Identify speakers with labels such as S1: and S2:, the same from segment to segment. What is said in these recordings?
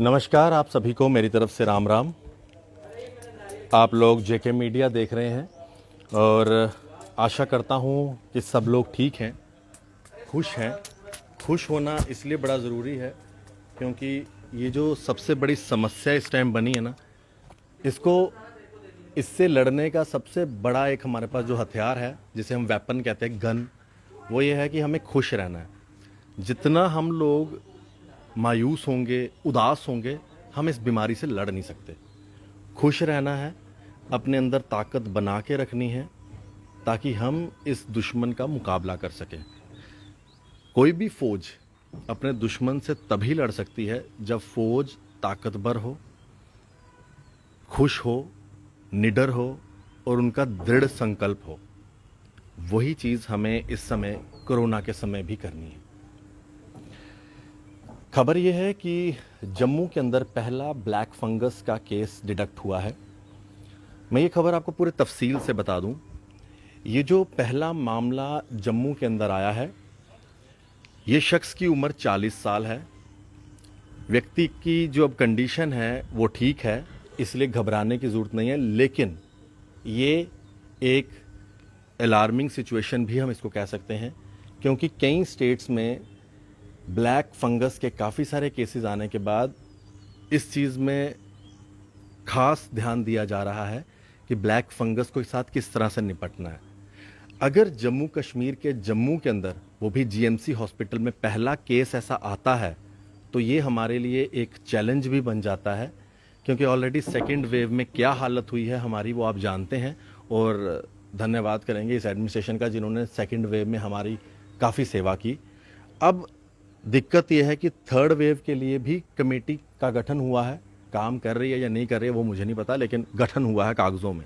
S1: नमस्कार, आप सभी को मेरी तरफ से राम राम। आप लोग जेके मीडिया देख रहे हैं और आशा करता हूँ कि सब लोग ठीक हैं, खुश हैं। खुश होना इसलिए बड़ा ज़रूरी है क्योंकि ये जो सबसे बड़ी समस्या इस टाइम बनी है ना, इससे लड़ने का सबसे बड़ा एक हमारे पास जो हथियार है, जिसे हम वेपन कहते हैं, गन, वो ये है कि हमें खुश रहना है। जितना हम लोग मायूस होंगे, उदास होंगे, हम इस बीमारी से लड़ नहीं सकते। खुश रहना है, अपने अंदर ताकत बना के रखनी है ताकि हम इस दुश्मन का मुकाबला कर सकें। कोई भी फौज अपने दुश्मन से तभी लड़ सकती है जब फौज ताकतवर हो, खुश हो, निडर हो और उनका दृढ़ संकल्प हो। वही चीज़ हमें इस समय कोरोना के समय भी करनी है। खबर यह है कि जम्मू के अंदर पहला ब्लैक फंगस का केस डिटेक्ट हुआ है। मैं ये खबर आपको पूरे तफसील से बता दूं। ये जो पहला मामला जम्मू के अंदर आया है, ये शख्स की उम्र 40 साल है। व्यक्ति की जो अब कंडीशन है वो ठीक है, इसलिए घबराने की ज़रूरत नहीं है। लेकिन ये एक अलार्मिंग सिचुएशन भी हम इसको कह सकते हैं, क्योंकि कई स्टेट्स में ब्लैक फंगस के काफ़ी सारे केसेस आने के बाद इस चीज़ में खास ध्यान दिया जा रहा है कि ब्लैक फंगस के साथ किस तरह से निपटना है। अगर जम्मू कश्मीर के जम्मू के अंदर, वो भी जीएमसी हॉस्पिटल में, पहला केस ऐसा आता है तो ये हमारे लिए एक चैलेंज भी बन जाता है, क्योंकि ऑलरेडी सेकेंड वेव में क्या हालत हुई है हमारी वो आप जानते हैं। और धन्यवाद करेंगे इस एडमिनिस्ट्रेशन का जिन्होंने सेकेंड वेव में हमारी काफ़ी सेवा की। अब दिक्कत यह है कि थर्ड वेव के लिए भी कमेटी का गठन हुआ है। काम कर रही है या नहीं कर रही है वो मुझे नहीं पता, लेकिन गठन हुआ है कागज़ों में।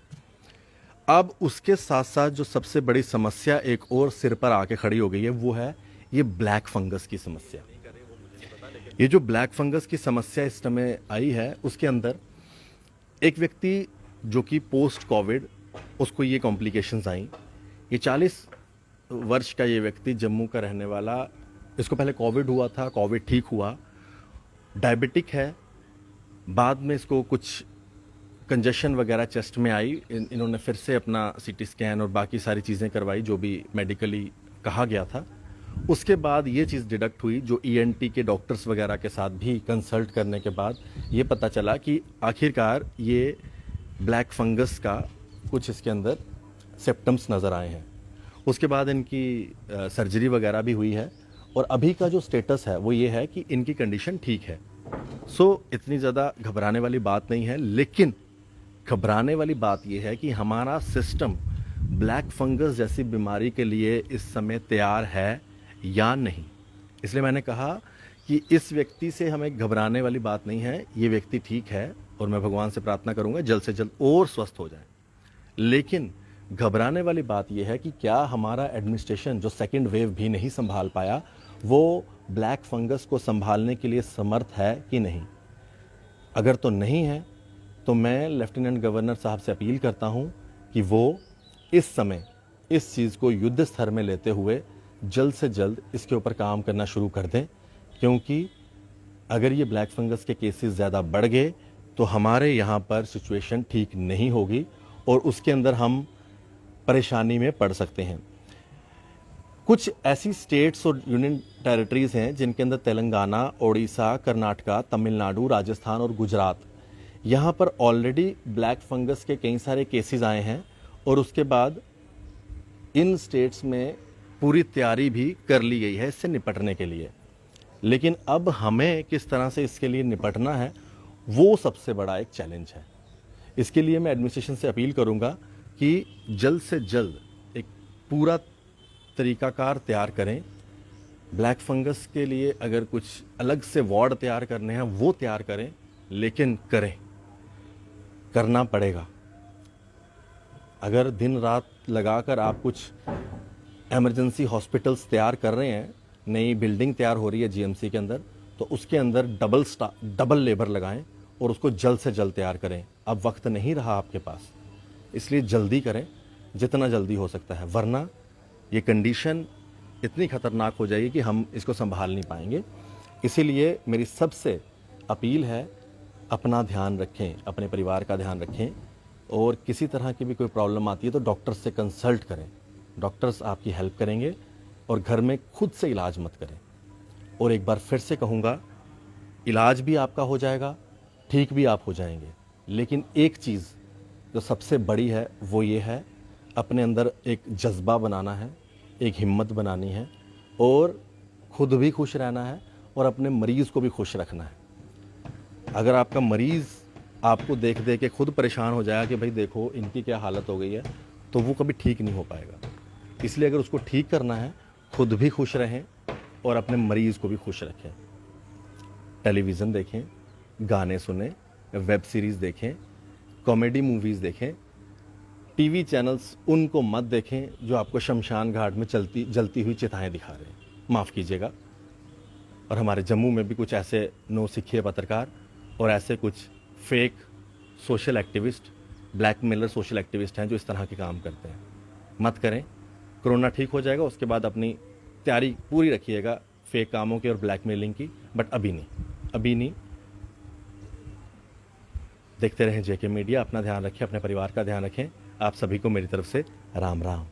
S1: अब उसके साथ साथ जो सबसे बड़ी समस्या एक और सिर पर आके खड़ी हो गई है, वो है ये ब्लैक फंगस की समस्या। ये जो ब्लैक फंगस की समस्या इस समय आई है, उसके अंदर एक व्यक्ति जो कि पोस्ट कोविड, उसको ये कॉम्प्लिकेशंस आई। ये 40 वर्ष का ये व्यक्ति जम्मू का रहने वाला, इसको पहले कोविड हुआ था, कोविड ठीक हुआ, डायबिटिक है। बाद में इसको कुछ कंजेशन वगैरह चेस्ट में आई। इन्होंने फिर से अपना सीटी स्कैन और बाकी सारी चीज़ें करवाई जो भी मेडिकली कहा गया था। उसके बाद ये चीज़ डिडक्ट हुई, जो ईएनटी के डॉक्टर्स वगैरह के साथ भी कंसल्ट करने के बाद ये पता चला कि आखिरकार ये ब्लैक फंगस का कुछ इसके अंदर सिम्टम्स नज़र आए हैं। उसके बाद इनकी सर्जरी वगैरह भी हुई है और अभी का जो स्टेटस है वो ये है कि इनकी कंडीशन ठीक है। इतनी ज़्यादा घबराने वाली बात नहीं है, लेकिन घबराने वाली बात यह है कि हमारा सिस्टम ब्लैक फंगस जैसी बीमारी के लिए इस समय तैयार है या नहीं। इसलिए मैंने कहा कि इस व्यक्ति से हमें घबराने वाली बात नहीं है। ये व्यक्ति ठीक है और मैं भगवान से प्रार्थना करूंगा जल्द से जल्द और स्वस्थ हो जाए। लेकिन घबराने वाली बात यह है कि क्या हमारा एडमिनिस्ट्रेशन, जो सेकेंड वेव भी नहीं संभाल पाया, वो ब्लैक फंगस को संभालने के लिए समर्थ है कि नहीं। अगर तो नहीं है तो मैं लेफ्टिनेंट गवर्नर साहब से अपील करता हूं कि वो इस समय इस चीज़ को युद्ध स्तर में लेते हुए जल्द से जल्द इसके ऊपर काम करना शुरू कर दें, क्योंकि अगर ये ब्लैक फंगस के केसेस ज़्यादा बढ़ गए तो हमारे यहाँ पर सिचुएशन ठीक नहीं होगी और उसके अंदर हम परेशानी में पड़ सकते हैं। कुछ ऐसी स्टेट्स और यूनियन टेरिटरीज हैं जिनके अंदर तेलंगाना, ओडिशा, कर्नाटका, तमिलनाडु, राजस्थान और गुजरात, यहाँ पर ऑलरेडी ब्लैक फंगस के कई सारे केसेस आए हैं और उसके बाद इन स्टेट्स में पूरी तैयारी भी कर ली गई है इससे निपटने के लिए। लेकिन अब हमें किस तरह से इसके लिए निपटना है, वो सबसे बड़ा एक चैलेंज है। इसके लिए मैं एडमिनिस्ट्रेशन से अपील करूंगा कि जल्द से जल्द एक पूरा तरीकाकार तैयार करें। ब्लैक फंगस के लिए अगर कुछ अलग से वार्ड तैयार करने हैं वो तैयार करें, लेकिन करना पड़ेगा। अगर दिन रात लगाकर आप कुछ इमरजेंसी हॉस्पिटल्स तैयार कर रहे हैं, नई बिल्डिंग तैयार हो रही है जीएमसी के अंदर, तो उसके अंदर डबल लेबर लगाएं और उसको जल्द से जल्द तैयार करें। अब वक्त नहीं रहा आपके पास, इसलिए जल्दी करें जितना जल्दी हो सकता है, वरना ये कंडीशन इतनी खतरनाक हो जाएगी कि हम इसको संभाल नहीं पाएंगे। इसीलिए मेरी सबसे अपील है, अपना ध्यान रखें, अपने परिवार का ध्यान रखें, और किसी तरह की भी कोई प्रॉब्लम आती है तो डॉक्टर से कंसल्ट करें। डॉक्टर्स आपकी हेल्प करेंगे, और घर में खुद से इलाज मत करें। और एक बार फिर से कहूँगा, इलाज भी आपका हो जाएगा, ठीक भी आप हो जाएंगे, लेकिन एक चीज़ जो सबसे बड़ी है वो ये है, अपने अंदर एक जज्बा बनाना है, एक हिम्मत बनानी है, और खुद भी खुश रहना है और अपने मरीज़ को भी खुश रखना है। अगर आपका मरीज़ आपको देख दे के खुद परेशान हो जाएगा कि भाई देखो इनकी क्या हालत हो गई है, तो वो कभी ठीक नहीं हो पाएगा। इसलिए अगर उसको ठीक करना है, खुद भी खुश रहें और अपने मरीज़ को भी खुश रखें। टेलीविज़न देखें, गाने सुनें, वेब सीरीज़ देखें, कॉमेडी मूवीज़ देखें। टीवी चैनल्स उनको मत देखें जो आपको शमशान घाट में जलती हुई चिताएं दिखा रहे हैं, माफ़ कीजिएगा। और हमारे जम्मू में भी कुछ ऐसे नौसिखिए पत्रकार और ऐसे कुछ fake social activist, blackmailer social activist हैं जो इस तरह के काम करते हैं। मत करें। कोरोना ठीक हो जाएगा, उसके बाद अपनी तैयारी पूरी रखिएगा फेक कामों की और ब्लैकमेलिंग की, बट अभी नहीं, अभी नहीं। देखते रहें जेके मीडिया। अपना ध्यान रखें, अपने परिवार का ध्यान रखें। आप सभी को मेरी तरफ से राम राम।